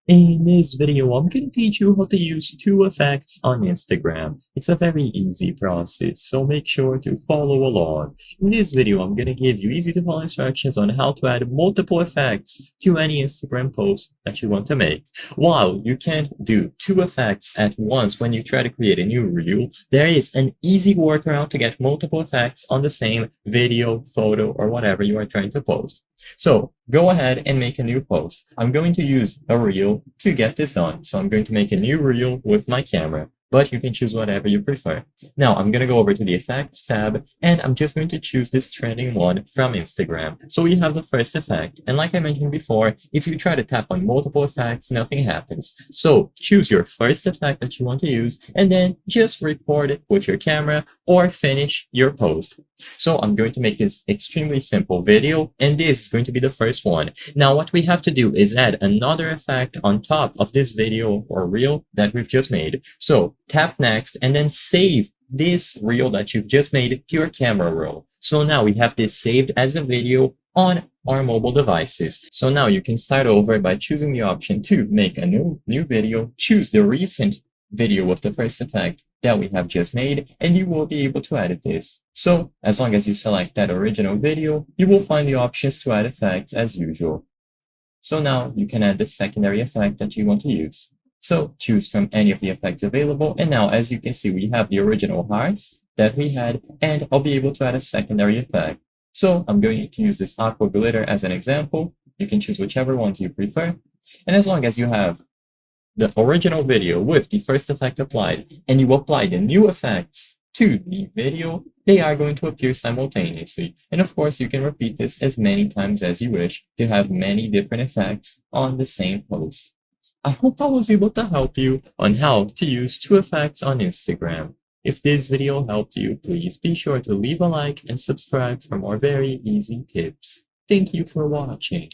In this video, I'm going to teach you how to use two effects on Instagram. It's a very easy process, so make sure to follow along. In this video, I'm going to give you easy to follow instructions on how to add multiple effects to any Instagram post that you want to make. While you can't do two effects at once when you try to create a new reel, there is an easy workaround to get multiple effects on the same video, photo, or whatever you are trying to post. So go ahead and make a new post. I'm going to use a reel to get this done. So I'm going to make a new reel with my camera, but you can choose whatever you prefer. Now I'm going to go over to the effects tab and I'm just going to choose this trending one from Instagram. So we have the first effect. And like I mentioned before, if you try to tap on multiple effects, nothing happens. So choose your first effect that you want to use and then just record it with your camera or finish your post. So I'm going to make this extremely simple video, and this is going to be the first one. Now what we have to do is add another effect on top of this video or reel that we've just made. So tap next and then save this reel that you've just made to your camera roll. So now we have this saved as a video on our mobile devices. So now you can start over by choosing the option to make a new video, choose the recent video with the first effect that we have just made, and you will be able to edit this. So as long as you select that original video, you will find the options to add effects as usual. So now you can add the secondary effect that you want to use. So choose from any of the effects available, and now as you can see, we have the original hearts that we had, and I'll be able to add a secondary effect. So I'm going to use this aqua glitter as an example. You can choose whichever ones you prefer, and as long as you have the original video with the first effect applied, and you apply the new effects to the video, they are going to appear simultaneously. And of course, you can repeat this as many times as you wish to have many different effects on the same post. I hope I was able to help you on how to use two effects on Instagram. If this video helped you, please be sure to leave a like and subscribe for more very easy tips. Thank you for watching.